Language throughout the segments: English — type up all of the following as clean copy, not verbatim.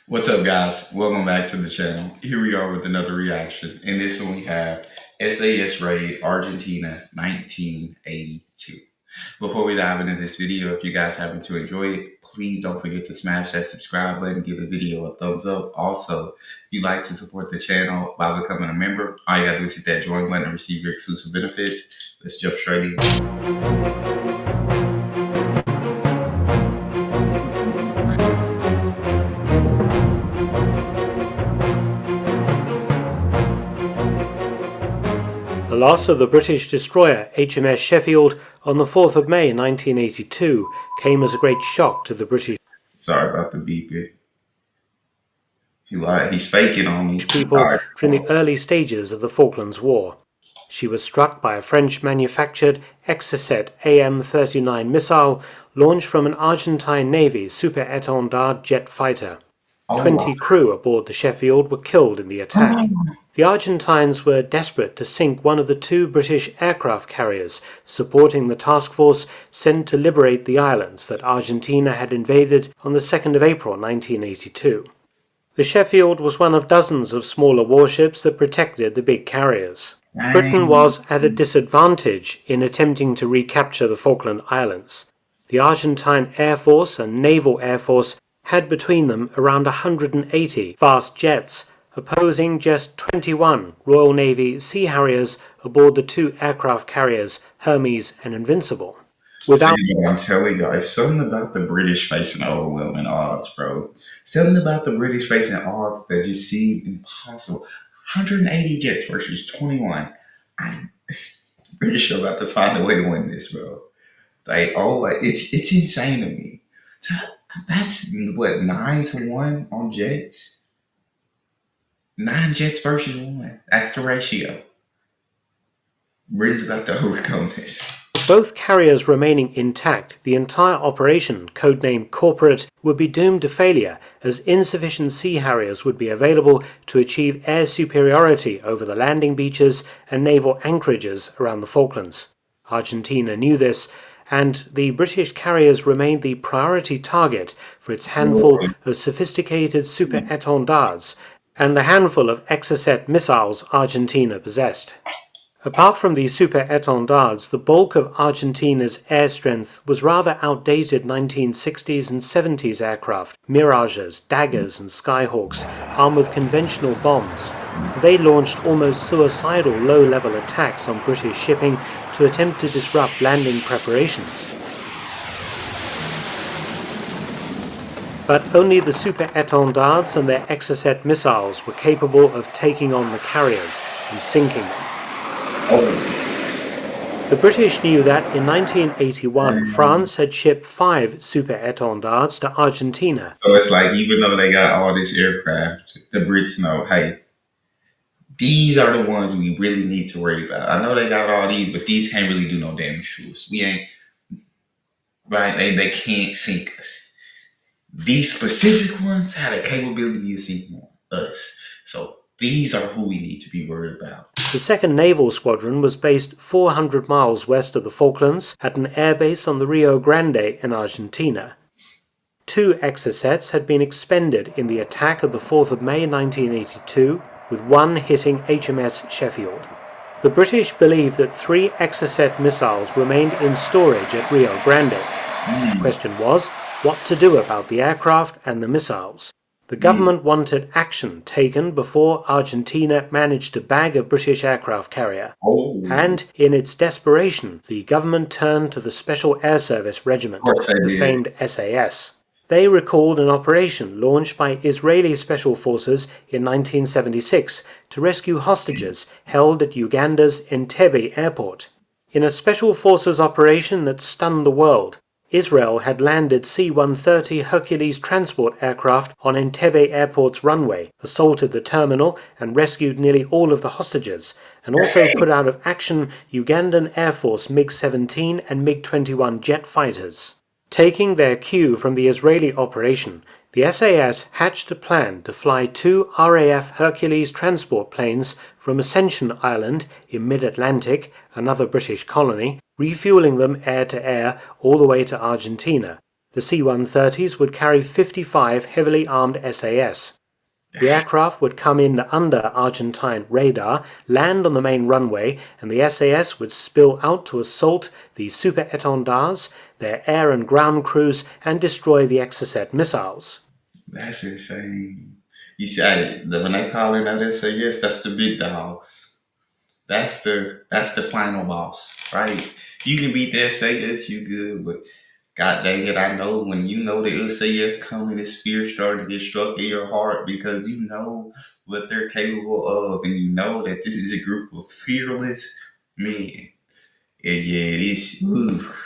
What's up, guys? Welcome back to the channel. Here we are with another reaction. In this one, we have SAS raid Argentina 1982. Before we dive into this video, if you guys happen to enjoy it, please don't forget to smash that subscribe button, give the video a thumbs up. Also, if you'd like to support the channel by becoming a member, all you gotta do is hit that join button and receive your exclusive benefits. Let's jump straight in. The loss of the British destroyer HMS Sheffield on the 4th of May 1982 came as a great shock to the British Sorry about the beeping. He lied. He's faking on me. people during the early stages of the Falklands War. She was struck by a French-manufactured Exocet AM-39 missile launched from an Argentine Navy super-étendard jet fighter. 20 crew aboard the Sheffield were killed in the attack. The Argentines were desperate to sink one of the two British aircraft carriers supporting the task force sent to liberate the islands that Argentina had invaded on the 2nd of April 1982. The Sheffield was one of dozens of smaller warships that protected the big carriers. Britain was at a disadvantage in attempting to recapture the Falkland Islands. The Argentine Air Force and Naval Air Force had between them around 180 fast jets, opposing just 21 Royal Navy Sea Harriers aboard the two aircraft carriers Hermes and Invincible. I'm telling you, it's something about the British facing overwhelming odds, bro. Something about the British facing odds that just seem impossible. 180 jets versus 21. British are about to find a way to win this, bro. It's insane to me. That's what, 9-1 on jets? 9 jets versus 1. That's the ratio. Britain's about to overcome this. Both carriers remaining intact, the entire operation, codenamed Corporate, would be doomed to failure as insufficient Sea Harriers would be available to achieve air superiority over the landing beaches and naval anchorages around the Falklands. Argentina knew this, and the British carriers remained the priority target for its handful of sophisticated super-étendards and the handful of Exocet missiles Argentina possessed. Apart from the super-étendards, the bulk of Argentina's air strength was rather outdated 1960s and 70s aircraft, Mirages, Daggers and Skyhawks, armed with conventional bombs. They launched almost suicidal low-level attacks on British shipping to attempt to disrupt landing preparations. But only the super-étendards and their Exocet missiles were capable of taking on the carriers and sinking them. The British knew that in 1981 France had shipped 5 super-étendards to Argentina. So it's like, even though they got all this aircraft, the Brits know, hey, these are the ones we really need to worry about. I know they got all these, but these can't really do no damage to us. We ain't, right? They can't sink us. These specific ones had a capability of sinking us. So these are who we need to be worried about. The 2nd Naval Squadron was based 400 miles west of the Falklands at an airbase on the Rio Grande in Argentina. 2 Exocets had been expended in the attack of the 4th of May 1982, with one hitting HMS Sheffield. The British believed that 3 Exocet missiles remained in storage at Rio Grande. The question was, what to do about the aircraft and the missiles. The government wanted action taken before Argentina managed to bag a British aircraft carrier. And in its desperation, the government turned to the Special Air Service Regiment, the famed SAS. They recalled an operation launched by Israeli Special Forces in 1976 to rescue hostages held at Uganda's Entebbe airport. In a Special Forces operation that stunned the world, Israel had landed C-130 Hercules transport aircraft on Entebbe Airport's runway, assaulted the terminal and rescued nearly all of the hostages, and also put out of action Ugandan Air Force MiG-17 and MiG-21 jet fighters. Taking their cue from the Israeli operation, the SAS hatched a plan to fly 2 RAF Hercules transport planes from Ascension Island in mid-Atlantic, another British colony, refueling them air-to-air all the way to Argentina, The C-130s would carry 55 heavily armed SAS. The aircraft would come in under Argentine radar, land on the main runway, and the SAS would spill out to assault the super-étendards, their air and ground crews, and destroy the Exocet missiles. That's insane. You see, when they call in that SAS, that's the big dogs. That's the final boss, right? You can beat the SAS, you good, but God dang it, I know when you know the SAS coming, the spear starting to get struck in your heart because you know what they're capable of, and you know that this is a group of fearless men. And yeah, this. Oof.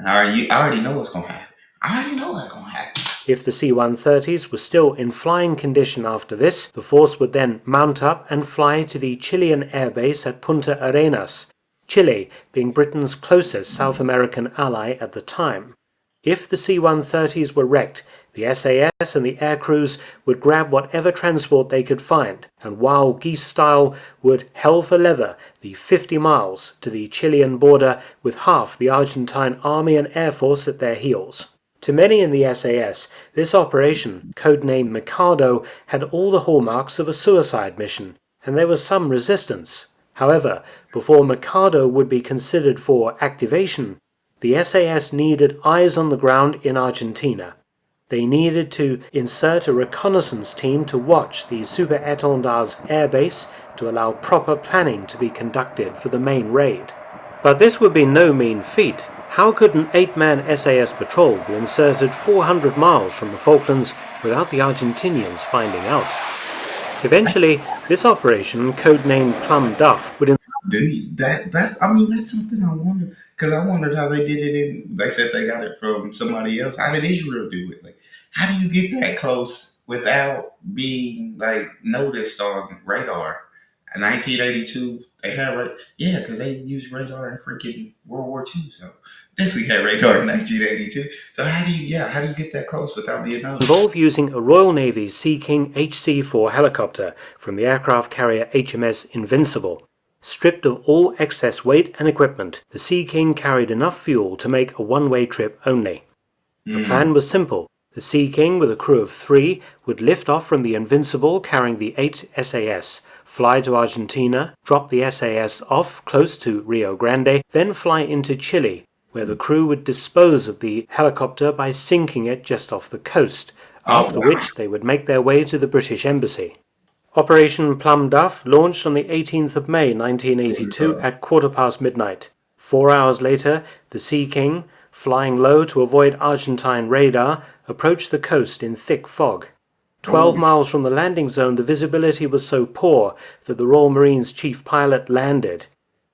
I already know what's gonna happen. I already know what's gonna happen. If the C-130s were still in flying condition after this, the force would then mount up and fly to the Chilean airbase at Punta Arenas, Chile being Britain's closest South American ally at the time. If the C-130s were wrecked, the SAS and the air crews would grab whatever transport they could find, and wild geese style would hell for leather the 50 miles to the Chilean border with half the Argentine army and air force at their heels. To many in the SAS, this operation, codenamed Micardo, had all the hallmarks of a suicide mission, and there was some resistance. However, before Micardo would be considered for activation, the SAS needed eyes on the ground in Argentina. They needed to insert a reconnaissance team to watch the super-étendards airbase to allow proper planning to be conducted for the main raid. But this would be no mean feat. How could an 8-man SAS patrol be inserted 400 miles from the Falklands without the Argentinians finding out? Eventually, this operation, codenamed Plum Duff, would That's something I wonder because I wondered how they did it. They said they got it from somebody else. How did Israel do it? Like, how do you get that close without being like noticed on radar? In 1982, they had yeah, because they used radar in freaking World War II. So definitely had radar in 1982. So how do you get that close without being noticed? involve using a Royal Navy Sea King HC-4 helicopter from the aircraft carrier HMS Invincible. Stripped of all excess weight and equipment, the Sea King carried enough fuel to make a one-way trip only. The plan was simple. The Sea King, with a crew of 3, would lift off from the Invincible carrying the 8 SAS, fly to Argentina, drop the SAS off close to Rio Grande, then fly into Chile, where the crew would dispose of the helicopter by sinking it just off the coast, after which they would make their way to the British Embassy. Operation Plum Duff launched on the 18th of May 1982 at midnight. 4 hours later, the Sea King, flying low to avoid Argentine radar, approached the coast in thick fog. 12 miles from the landing zone, the visibility was so poor that the Royal Marines' chief pilot landed.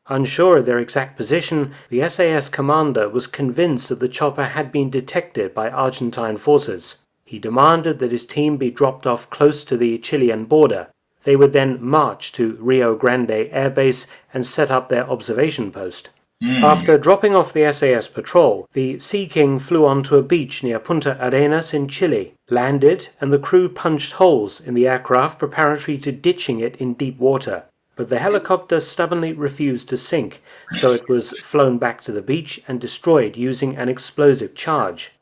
Unsure of their exact position, the SAS commander was convinced that the chopper had been detected by Argentine forces. He demanded that his team be dropped off close to the Chilean border. They would then march to Rio Grande Air Base and set up their observation post. After dropping off the SAS patrol, the Sea King flew onto a beach near Punta Arenas in Chile, landed, and the crew punched holes in the aircraft preparatory to ditching it in deep water. But the helicopter stubbornly refused to sink, so it was flown back to the beach and destroyed using an explosive charge.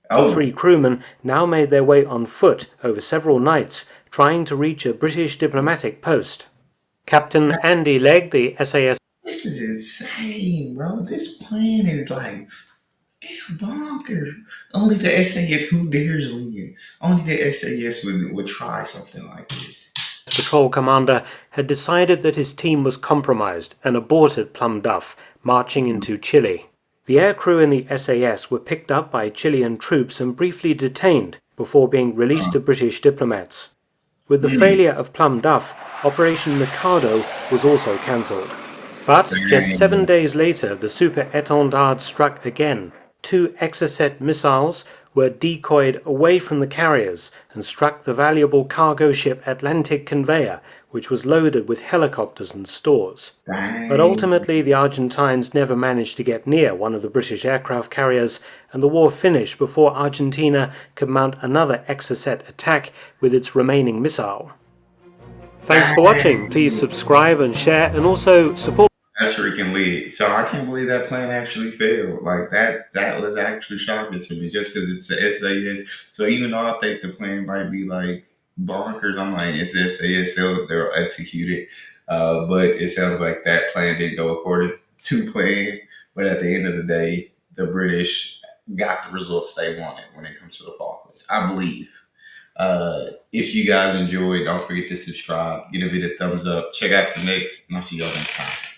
The 3 crewmen now made their way on foot over several nights, trying to reach a British diplomatic post. Captain Andy Legg, the SAS. This is insane, bro. This plan is like, it's bonkers. Only the SAS, who dares win? Only the SAS would try something like this. Patrol commander had decided that his team was compromised and aborted Plum Duff, marching into Chile. The aircrew in the SAS were picked up by Chilean troops and briefly detained before being released to British diplomats. With the failure of Plum Duff, Operation Micardo was also cancelled. But just 7 days later, the super-étendard struck again. 2 Exocet missiles were decoyed away from the carriers and struck the valuable cargo ship Atlantic Conveyor, which was loaded with helicopters and stores. But ultimately, the Argentines never managed to get near one of the British aircraft carriers, and the war finished before Argentina could mount another Exocet attack with its remaining missile. Thanks for watching. Please subscribe and share, and also support That's freaking lit. So I can't believe that plan actually failed. Like that was actually shocking to me just because it's the SAS. So even though I think the plan might be like bonkers, I'm like, it's SAS, they'll execute it. But it sounds like that plan didn't go according to plan. But at the end of the day, the British got the results they wanted when it comes to the Falklands. I believe. If you guys enjoyed, don't forget to subscribe, give it a thumbs up, check out the next, and I'll see y'all next time.